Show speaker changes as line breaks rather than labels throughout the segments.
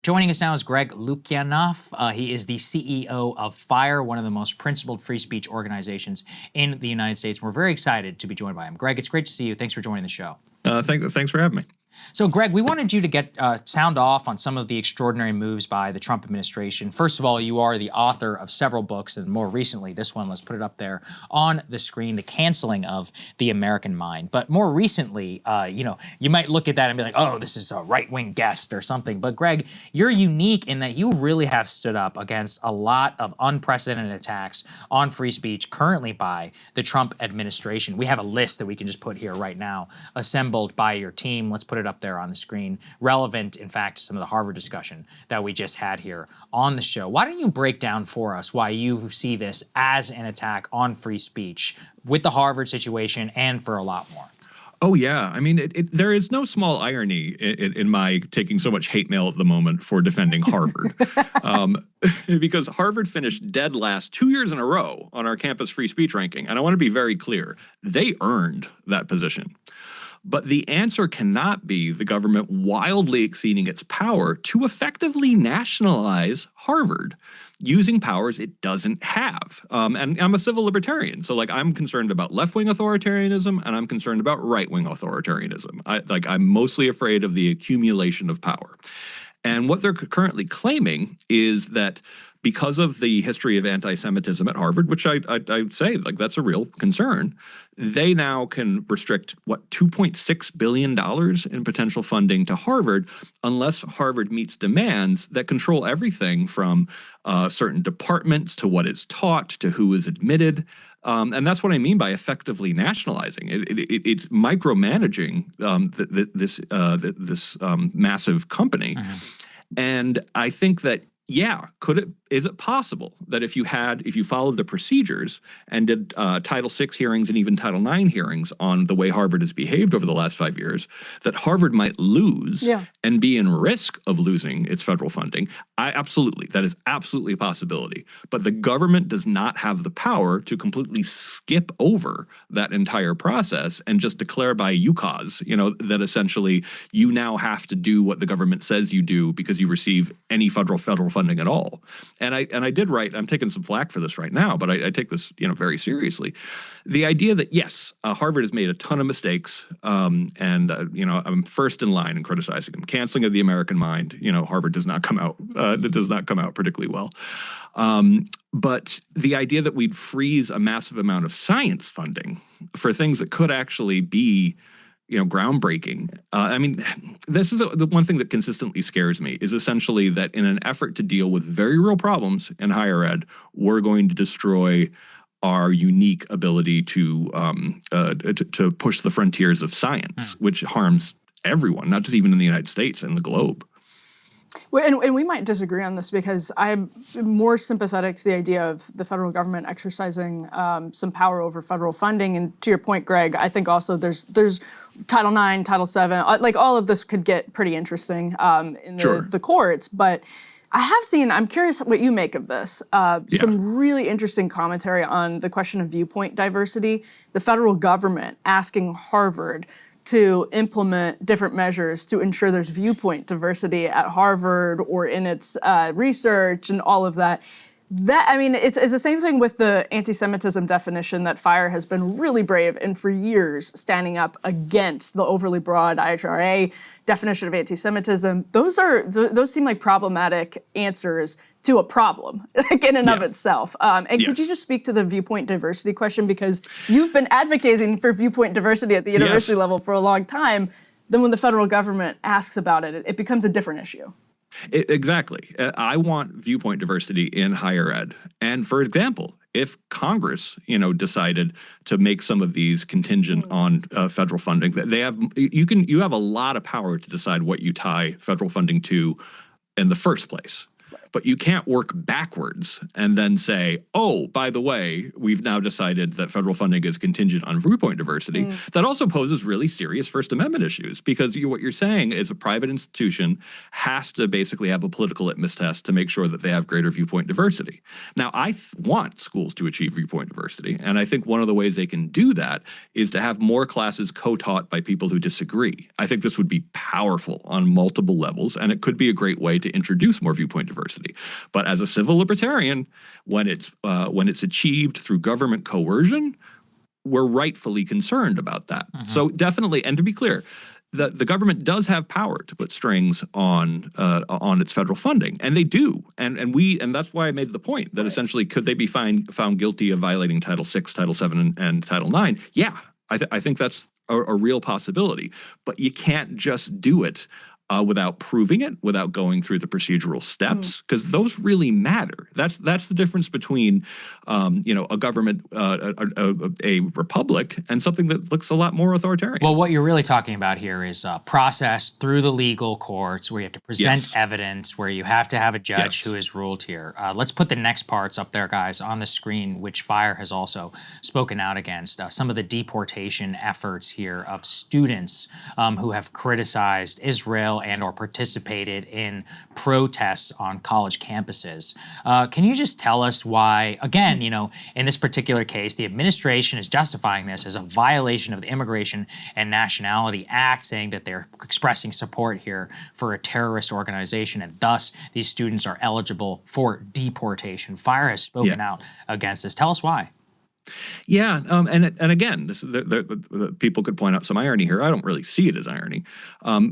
Joining us now is Greg Lukianoff. He is the CEO of FIRE, one of the most principled free speech organizations in the United States. We're very excited to be joined by him. Greg, it's great to see you. Thanks for joining the show.
Thanks for having me.
So, Greg, we wanted you to get sound off on some of the extraordinary moves by the Trump administration. First of all, you are the author of several books, and more recently, this one, let's put it up there on the screen, The Canceling of the American Mind. But more recently, you might look at that and be like, oh, this is a right-wing guest or something. But, Greg, you're unique in that you really have stood up against a lot of unprecedented attacks on free speech currently by the Trump administration. We have a list that we can just put here right now, assembled by your team. Let's put it up there on the screen, relevant, in fact, to some of the Harvard discussion that we just had here on the show. Why don't you break down for us why you see this as an attack on free speech with the Harvard situation and for a lot more?
Oh, yeah. I mean, there is no small irony in my taking so much hate mail at the moment for defending Harvard. Because Harvard finished dead last 2 years in a row on our campus free speech ranking. And I want to be very clear. They earned that position. But the answer cannot be the government wildly exceeding its power to effectively nationalize Harvard using powers it doesn't have. And I'm a civil libertarian, so I'm concerned about left-wing authoritarianism and I'm concerned about right-wing authoritarianism. I'm mostly afraid of the accumulation of power. And what they're currently claiming is that because of the history of anti-Semitism at Harvard, which I say that's a real concern, they now can restrict $2.6 billion in potential funding to Harvard unless Harvard meets demands that control everything from certain departments to what is taught to who is admitted. And that's what I mean by effectively nationalizing. It's micromanaging this massive company. Mm-hmm. And I think that, is it possible that if you followed the procedures and did Title VI hearings and even Title IX hearings on the way Harvard has behaved over the last 5 years, that Harvard might lose and be in risk of losing its federal funding? That is absolutely a possibility. But the government does not have the power to completely skip over that entire process and just declare by ukase, that essentially you now have to do what the government says you do because you receive any federal funding at all. And I did write, I'm taking some flack for this right now, but I take this, very seriously. The idea that, yes, Harvard has made a ton of mistakes, and I'm first in line in criticizing them. Canceling of the American Mind, Harvard does not come out particularly well. But the idea that we'd freeze a massive amount of science funding for things that could actually be groundbreaking. This is the one thing that consistently scares me is essentially that in an effort to deal with very real problems in higher ed, we're going to destroy our unique ability to push the frontiers of science, which harms everyone, not just even in the United States and the globe.
Well, and we might disagree on this because I'm more sympathetic to the idea of the federal government exercising some power over federal funding. And to your point, Greg, I think also there's Title IX, Title VII, all of this could get pretty interesting in the courts. But I'm curious what you make of this. Some really interesting commentary on the question of viewpoint diversity. The federal government asking Harvard to implement different measures to ensure there's viewpoint diversity at Harvard or in its research and all of that. It's the same thing with the anti-Semitism definition that FIRE has been really brave and for years standing up against the overly broad IHRA definition of anti-Semitism. Those seem like problematic answers to a problem, in and of itself. Could you just speak to the viewpoint diversity question? Because you've been advocating for viewpoint diversity at the university level for a long time. Then when the federal government asks about it, it becomes a different issue.
Exactly. I want viewpoint diversity in higher ed. And for example, if Congress, decided to make some of these contingent on federal funding, you have a lot of power to decide what you tie federal funding to in the first place. but you can't work backwards and then say, oh, by the way, we've now decided that federal funding is contingent on viewpoint diversity. That also poses really serious First Amendment issues, because what you're saying is a private institution has to basically have a political litmus test to make sure that they have greater viewpoint diversity. Now, I want schools to achieve viewpoint diversity, and I think one of the ways they can do that is to have more classes co-taught by people who disagree. I think this would be powerful on multiple levels, and it could be a great way to introduce more viewpoint diversity. But as a civil libertarian, when it's achieved through government coercion, we're rightfully concerned about that. So definitely, and to be clear, the government does have power to put strings on its federal funding, and they do, and that's why I made the point that essentially, could they be found guilty of violating Title VI, Title VII, and Title IX? Yeah, I think that's a real possibility, but you can't just do it without proving it, without going through the procedural steps, because those really matter. That's the difference between, a government, a republic, and something that looks a lot more authoritarian.
Well, what you're really talking about here is process through the legal courts, where you have to present evidence, where you have to have a judge who has ruled here. Let's put the next parts up there, guys, on the screen, which Fire has also spoken out against. Some of the deportation efforts here of students who have criticized Israel and or participated in protests on college campuses. Can you just tell us why, again, in this particular case, the administration is justifying this as a violation of the Immigration and Nationality Act, saying that they're expressing support here for a terrorist organization, and thus these students are eligible for deportation. Fire has spoken out against this. Tell us why.
Yeah, and again, people could point out some irony here. I don't really see it as irony,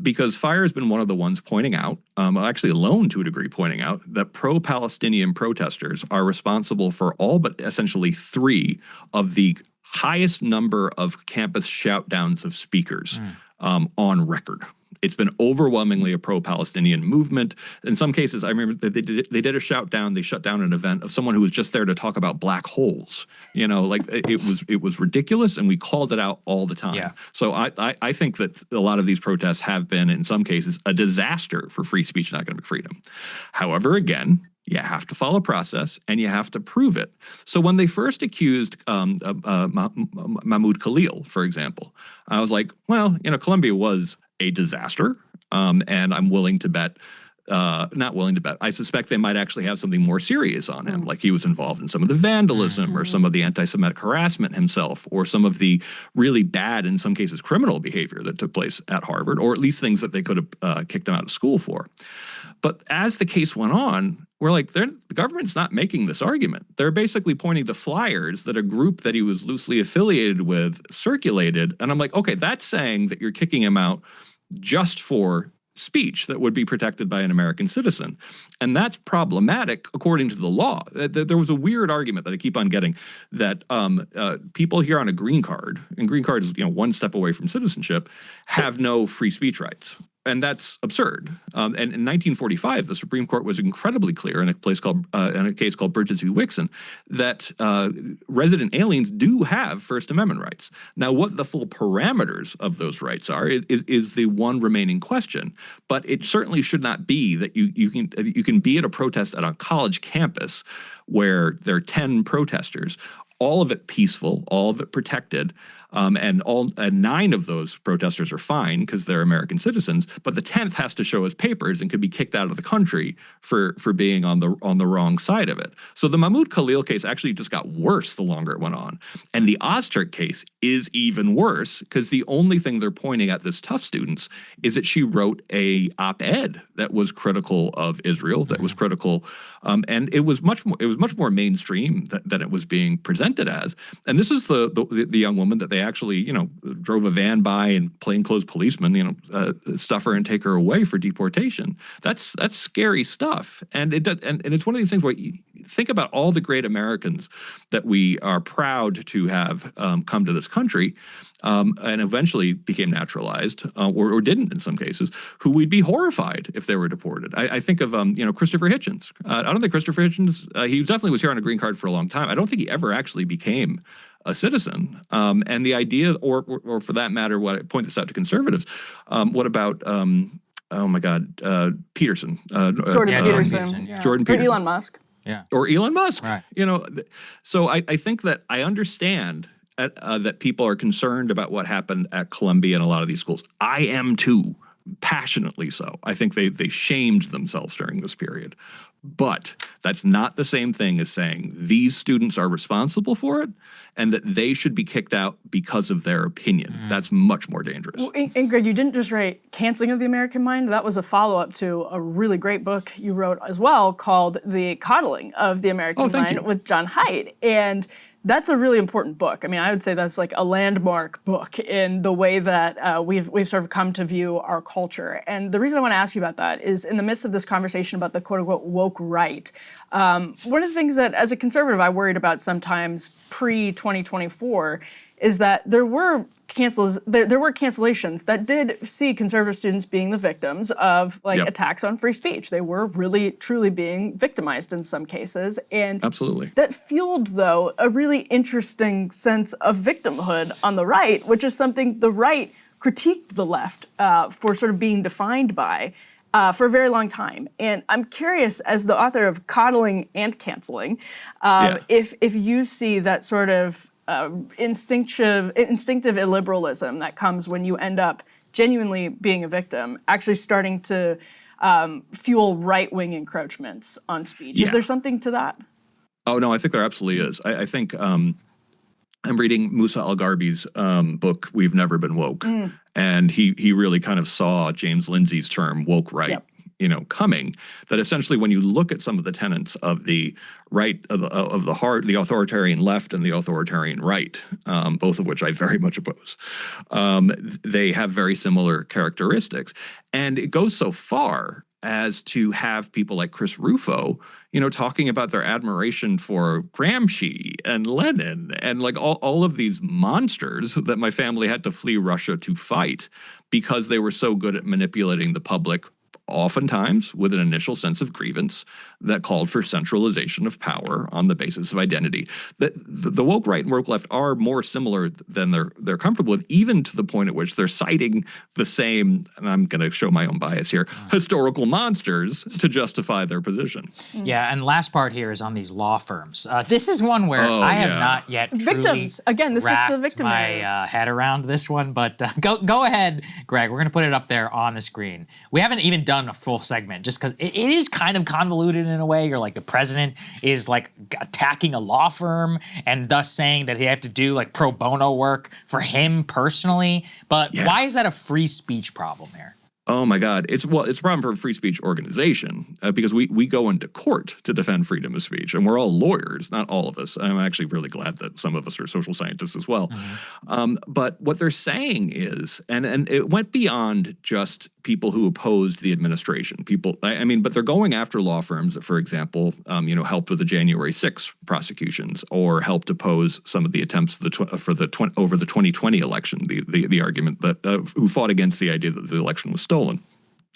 because Fire has been one of the ones pointing out, actually alone to a degree, pointing out that pro-Palestinian protesters are responsible for all but essentially 3 of the highest number of campus shoutdowns of speakers on record. It's been overwhelmingly a pro-Palestinian movement. In some cases, I remember that they did a shout down. They shut down an event of someone who was just there to talk about black holes. It was ridiculous, and we called it out all the time. Yeah. So I think that a lot of these protests have been, in some cases, a disaster for free speech and academic freedom. However, again, you have to follow process, and you have to prove it. So when they first accused Mahmoud Khalil, for example, I was like, well, Columbia was a disaster, and I'm willing to bet, not willing to bet, I suspect they might actually have something more serious on him, like he was involved in some of the vandalism or some of the anti-Semitic harassment himself, or some of the really bad, in some cases, criminal behavior that took place at Harvard, or at least things that they could have kicked him out of school for. But as the case went on, we're like, the government's not making this argument. They're basically pointing to flyers that a group that he was loosely affiliated with circulated. And I'm like, okay, that's saying that you're kicking him out just for speech that would be protected by an American citizen. And that's problematic according to the law. There was a weird argument that I keep on getting that people here on a green card, and green card is one step away from citizenship, have no free speech rights. And that's absurd. And in 1945, the Supreme Court was incredibly clear in a case called Bridges v. Wixon that resident aliens do have First Amendment rights. Now, what the full parameters of those rights are is the one remaining question. But it certainly should not be that you can be at a protest at a college campus where there are 10 protesters, all of it peaceful, all of it protected, and 9 of those protesters are fine because they're American citizens, but the 10th has to show his papers and could be kicked out of the country for being on the wrong side of it. So the Mahmoud Khalil case actually just got worse the longer it went on. And the Ozturk case is even worse, because the only thing they're pointing at this Tufts students is that she wrote a op-ed that was critical of Israel, that was critical, and it was much more mainstream than it was being presented as. And this is the young woman that they actually, drove a van by, and plainclothes policemen, stuff her and take her away for deportation. That's scary stuff. And it's one of these things where you think about all the great Americans that we are proud to have come to this country, and eventually became naturalized, or didn't in some cases, who we'd be horrified if they were deported. I think of Christopher Hitchens. I don't think Christopher Hitchens, he definitely was here on a green card for a long time. I don't think he ever actually became a citizen. And the idea, or for that matter, what I point this out to conservatives, what about oh my God, Peterson.
Jordan
Yeah, Jordan
Peterson.
Peterson,
Yeah.
Jordan
Or
Peterson.
Elon Musk.
Yeah.
Or Elon Musk.
Right.
So I think that I understand that people are concerned about what happened at Columbia and a lot of these schools. I am too, passionately so. I think they shamed themselves during this period. But that's not the same thing as saying these students are responsible for it and that they should be kicked out because of their opinion. That's much more dangerous.
Well, and Greg, you didn't just write Canceling of the American Mind. That was a follow-up to a really great book you wrote as well called The Coddling of the American Mind with John Haidt. And that's a really important book. I mean, I would say that's like a landmark book in the way that we've sort of come to view our culture. And the reason I want to ask you about that is in the midst of this conversation about the quote-unquote woke right, one of the things that as a conservative I worried about sometimes pre-2024 is that there were cancellations that did see conservative students being the victims of attacks on free speech. They were really, truly being victimized in some cases. And
absolutely.
That fueled, though, a really interesting sense of victimhood on the right, which is something the right critiqued the left for sort of being defined by for a very long time. And I'm curious, as the author of Coddling and Canceling, if you see that sort of instinctive illiberalism that comes when you end up genuinely being a victim, actually starting to fuel right-wing encroachments on speech. Is there something to that?
Oh, no, I think there absolutely is. I think I'm reading Musa Al-Gharbi's book, We've Never Been Woke. And he really kind of saw James Lindsay's term, woke right, coming. That essentially when you look at some of the tenets of the right, of the authoritarian left and the authoritarian right, both of which I very much oppose, they have very similar characteristics. And it goes so far as to have people like Chris Rufo, talking about their admiration for Gramsci and Lenin and like all of these monsters that my family had to flee Russia to fight because they were so good at manipulating the public, oftentimes with an initial sense of grievance that called for centralization of power on the basis of identity. The woke right and woke left are more similar than they're comfortable with, even to the point at which they're citing the same, and I'm going to show my own bias here, historical monsters to justify their position.
Yeah, and last part here is on these law firms. This is one where I have not yet
victims. Again, this gets to the victim
my head around this one, but go ahead, Greg. We're going to put it up there on the screen. We haven't even done a full segment just because it is kind of convoluted in a way. You're like the president is like attacking a law firm and thus saying that he have to do like pro bono work for him personally. But why is that a free speech problem here?
Oh my God. It's a problem for a free speech organization because we go into court to defend freedom of speech, and we're all lawyers, not all of us. I'm actually really glad that some of us are social scientists as well. But what they're saying is, and it went beyond just people who opposed the administration. But they're going after law firms that, for example, helped with the January 6th prosecutions or helped oppose some of the attempts over the 2020 election. The argument that who fought against the idea that the election was stolen,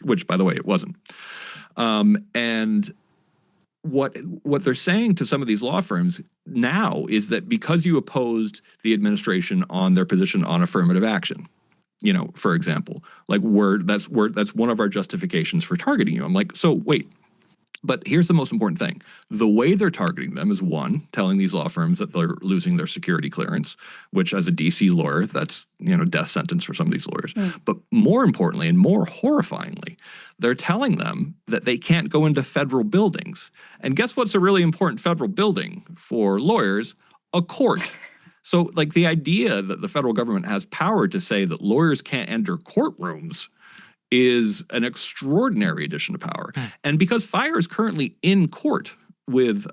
which, by the way, it wasn't. And what they're saying to some of these law firms now is that because you opposed the administration on their position on affirmative action, for example, like that's one of our justifications for targeting you. I'm like, so wait. But here's the most important thing. The way they're targeting them is, one, telling these law firms that they're losing their security clearance, which as a DC lawyer, that's, death sentence for some of these lawyers. But more importantly and more horrifyingly, they're telling them that they can't go into federal buildings. And guess what's a really important federal building for lawyers? A court. So like the idea that the federal government has power to say that lawyers can't enter courtrooms is an extraordinary addition to power. And because Fire is currently in court with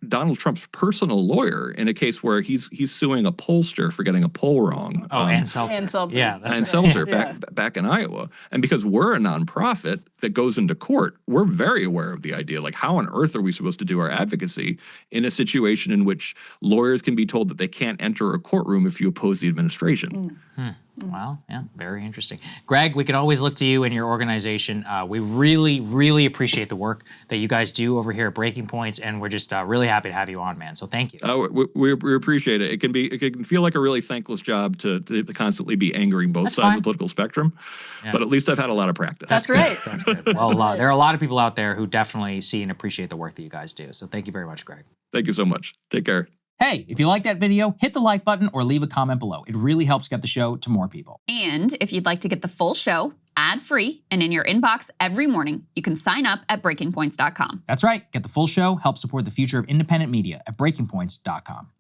Donald Trump's personal lawyer in a case where he's suing a pollster for getting a poll wrong.
Ann Seltzer.
Ann Seltzer.
Yeah, that's
Ann Seltzer back in Iowa. And because we're a nonprofit that goes into court, we're very aware of the idea, like how on earth are we supposed to do our advocacy in a situation in which lawyers can be told that they can't enter a courtroom if you oppose the administration?
Well, yeah, very interesting. Greg, we can always look to you and your organization. We really, really appreciate the work that you guys do over here at Breaking Points, and we're just really happy to have you on, man. So thank you.
Oh, we appreciate it. It can feel like a really thankless job to constantly be angering both sides of the political spectrum, but at least I've had a lot of practice.
That's right.
That's good. Well, there are a lot of people out there who definitely see and appreciate the work that you guys do. So thank you very much, Greg.
Thank you so much. Take care.
Hey, if you like that video, hit the like button or leave a comment below. It really helps get the show to more people.
And if you'd like to get the full show ad-free and in your inbox every morning, you can sign up at breakingpoints.com.
That's right. Get the full show, help support the future of independent media at breakingpoints.com.